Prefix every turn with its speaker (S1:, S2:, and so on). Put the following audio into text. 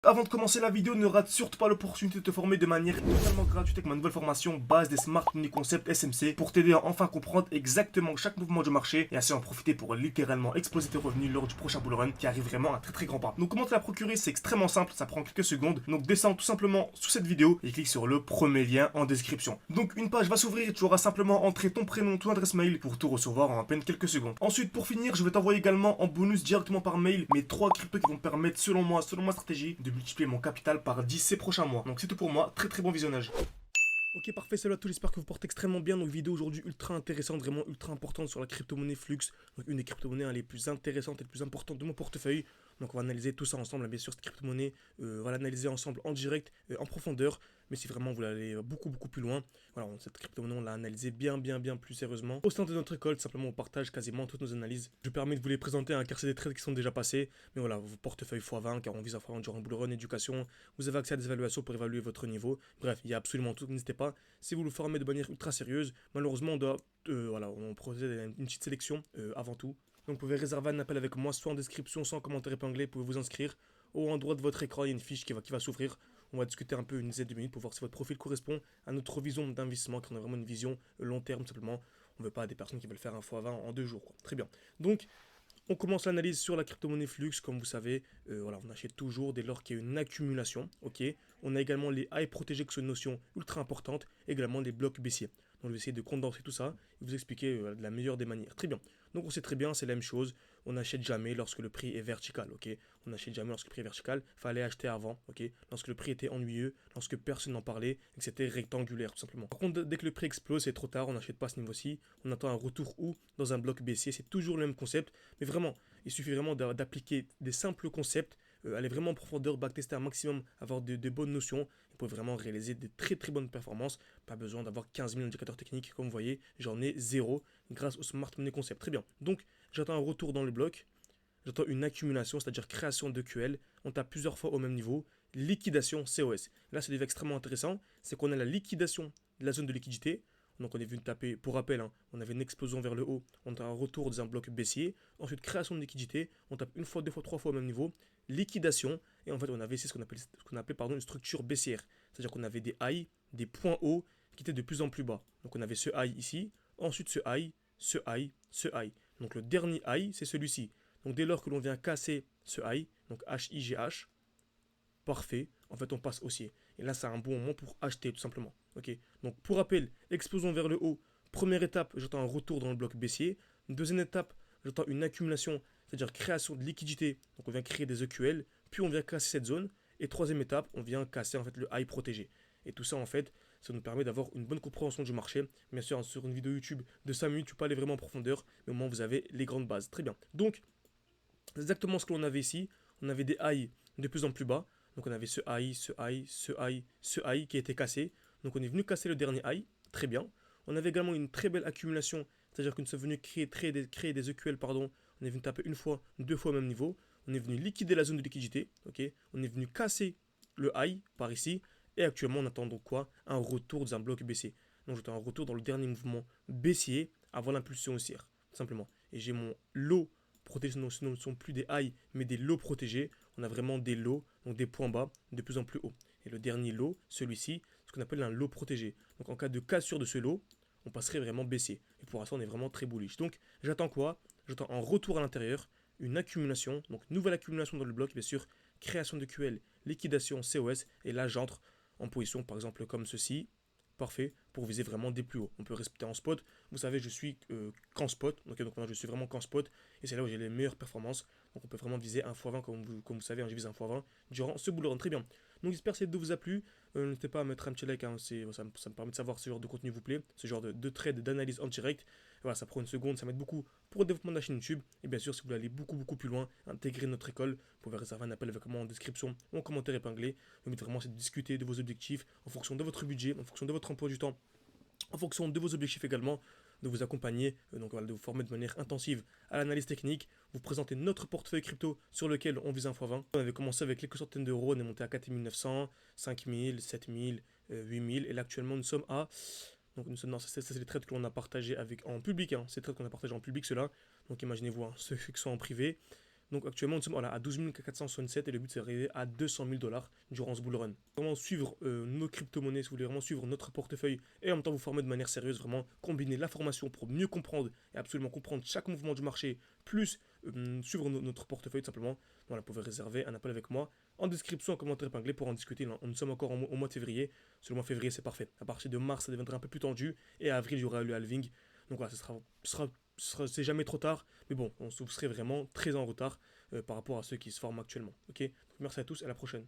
S1: avant de commencer la vidéo, ne rate surtout pas l'opportunité de te former de manière totalement gratuite avec ma nouvelle formation base des Smart Money Concept SMC pour t'aider à enfin comprendre exactement chaque mouvement du marché et ainsi en profiter pour littéralement exploser tes revenus lors du prochain bull run qui arrive vraiment à très grand pas. Donc comment te la procurer, c'est extrêmement simple, ça prend quelques secondes. Donc descends tout simplement sous cette vidéo et clique sur le premier lien en description. Donc une page va s'ouvrir et tu auras simplement entré ton prénom, ton adresse mail pour tout recevoir en à peine quelques secondes. Ensuite pour finir, je vais t'envoyer également en bonus directement par mail mes 3 cryptos qui vont me permettre selon moi, selon ma stratégie, de multiplier mon capital par 10 ces prochains mois. Donc c'est tout pour moi, très bon visionnage. Ok parfait, salut à tous, j'espère que vous portez extrêmement bien. Donc vidéo aujourd'hui ultra intéressante, vraiment ultra importante sur la crypto-monnaie Flux. Donc une des crypto-monnaies les plus intéressantes et les plus importantes de mon portefeuille. Donc on va analyser tout ça ensemble, bien sûr cette crypto-monnaie, on va l'analyser ensemble en direct, en profondeur. Mais si vraiment vous voulez aller beaucoup plus loin, voilà, cette crypto-monnaie on l'a analysée bien plus sérieusement. Au sein de notre école, simplement on partage quasiment toutes nos analyses. Je permets de vous les présenter car c'est des trades qui sont déjà passés. Mais voilà, vos portefeuilles x20 car on vise à x20 durant un bull run, éducation. Vous avez accès à des évaluations pour évaluer votre niveau. Bref, il y a absolument tout, n'hésitez pas. Si vous le formez de manière ultra sérieuse, malheureusement on procède à une petite sélection avant tout. Donc vous pouvez réserver un appel avec moi, soit en description, soit en commentaire épinglé, vous pouvez vous inscrire. Au en droit de votre écran, il y a une fiche qui va s'ouvrir. On va discuter un peu une dizaine de minutes pour voir si votre profil correspond à notre vision d'investissement, car on a vraiment une vision long terme simplement. On ne veut pas des personnes qui veulent faire un x20 en 2 jours. Quoi. Très bien. Donc, on commence l'analyse sur la crypto-monnaie Flux, comme vous savez, voilà, on achète toujours dès lors qu'il y a une accumulation, ok. On a également les haies protégées qui sont une notion ultra importante, également les blocs baissiers. Donc je vais essayer de condenser tout ça et vous expliquer de la meilleure des manières. Très bien. Donc on sait très bien, c'est la même chose, on n'achète jamais lorsque le prix est vertical, ok. On n'achète jamais lorsque le prix est vertical, fallait acheter avant, ok. Lorsque le prix était ennuyeux, lorsque personne n'en parlait et que c'était rectangulaire tout simplement. Par contre, dès que le prix explose, c'est trop tard, on n'achète pas à ce niveau-ci, on attend un retour ou dans un bloc baissier, c'est toujours le même concept, mais vraiment, il suffit vraiment d'appliquer des simples concepts, aller vraiment en profondeur, backtester un maximum, avoir de bonnes notions. Vous pouvez vraiment réaliser de très bonnes performances. Pas besoin d'avoir 15 000 indicateurs techniques. Comme vous voyez, j'en ai 0 grâce au Smart Money Concept. Très bien. Donc, j'attends un retour dans le bloc. J'attends une accumulation, c'est-à-dire création de QL. On tape plusieurs fois au même niveau. Liquidation COS. Là, c'est extrêmement intéressant. C'est qu'on a la liquidation de la zone de liquidité. Donc on est venu taper, pour rappel, on avait une explosion vers le haut, on a un retour dans un bloc baissier, ensuite création de liquidité, on tape une fois, deux fois, trois fois au même niveau, liquidation, et en fait on avait ici ce qu'on appelait une structure baissière, c'est-à-dire qu'on avait des highs, des points hauts qui étaient de plus en plus bas. Donc on avait ce high ici, ensuite ce high, ce high, ce high. Donc le dernier high, c'est celui-ci. Donc dès lors que l'on vient casser ce high, donc HIGH, parfait, en fait on passe haussier. Et là c'est un bon moment pour acheter tout simplement. Ok. Donc pour rappel, explosion vers le haut. Première étape, j'attends un retour dans le bloc baissier. Deuxième étape, j'attends une accumulation, c'est-à-dire création de liquidité. Donc on vient créer des EQL, puis on vient casser cette zone. Et troisième étape, on vient casser en fait le high protégé. Et tout ça en fait, ça nous permet d'avoir une bonne compréhension du marché. Bien sûr, sur une vidéo YouTube de 5 minutes, tu peux aller vraiment en profondeur, mais au moins vous avez les grandes bases. Très bien. Donc, c'est exactement ce que l'on avait ici. On avait des highs de plus en plus bas. Donc on avait ce high, ce high, ce high, ce high qui a été cassé. Donc on est venu casser le dernier high, très bien. On avait également une très belle accumulation, c'est-à-dire qu'on est venu créer des EQL, pardon. On est venu taper une fois, deux fois au même niveau. On est venu liquider la zone de liquidité, ok. On est venu casser le high par ici. Et actuellement on attend donc quoi? Un retour dans un bloc baissier. Donc j'attends un retour dans le dernier mouvement baissier avant l'impulsion haussière, tout simplement. Et j'ai mon lot protégé, ce ne sont plus des highs mais des lows protégés. On a vraiment des lows, donc des points bas de plus en plus haut. Et le dernier lot, celui-ci, ce qu'on appelle un lot protégé. Donc en cas de cassure de ce lot, on passerait vraiment baissier. Et pour l'instant, on est vraiment très bullish. Donc j'attends quoi? J'attends un retour à l'intérieur, une accumulation, donc nouvelle accumulation dans le bloc, bien sûr, création de QL, liquidation COS, et là j'entre en position par exemple comme ceci. Parfait, pour viser vraiment des plus hauts. On peut respecter en spot. Vous savez, je suis qu'en spot. Okay, donc moi, je suis vraiment qu'en spot. Et c'est là où j'ai les meilleures performances. Donc on peut vraiment viser un x20, comme vous savez, je vise un x20 durant ce bull run. Très bien. Donc j'espère que cette vidéo vous a plu. N'hésitez pas à mettre un petit like. Ça me permet de savoir si ce genre de contenu vous plaît. Ce genre de trade, d'analyse en direct. Voilà, ça prend une seconde. Ça m'aide beaucoup pour le développement de la chaîne YouTube. Et bien sûr, si vous voulez aller beaucoup plus loin, intégrer notre école, vous pouvez réserver un appel avec moi en description ou en commentaire épinglé. Le but vraiment, c'est de discuter de vos objectifs en fonction de votre budget, en fonction de votre emploi du temps, en fonction de vos objectifs également, de vous accompagner, donc voilà, de vous former de manière intensive à l'analyse technique, vous présenter notre portefeuille crypto sur lequel on vise un x20. On avait commencé avec quelques centaines d'euros, on est monté à 4 900, 5 000, 7 000, 8 000, et là actuellement nous sommes à... Donc nous sommes, non, ça c'est les trades que l'on a partagé en public, c'est les trades qu'on a partagé en public ceux-là, donc imaginez-vous, ceux qui sont en privé. Donc actuellement, nous sommes voilà, à 12 467 et le but c'est d'arriver à 200 000 dollars durant ce bull run. Vraiment suivre nos crypto-monnaies, si vous voulez vraiment suivre notre portefeuille et en même temps vous former de manière sérieuse, vraiment combiner l'information pour mieux comprendre et absolument comprendre chaque mouvement du marché, plus suivre notre portefeuille tout simplement. Voilà, vous pouvez réserver un appel avec moi en description, en commentaire épinglé pour en discuter. Nous sommes encore au mois de février. Sur le mois de février, c'est parfait. À partir de mars, ça deviendra un peu plus tendu et à avril, il y aura le halving. Donc voilà, c'est jamais trop tard, mais bon, vous serez vraiment très en retard par rapport à ceux qui se forment actuellement. Ok, donc merci à tous, à la prochaine.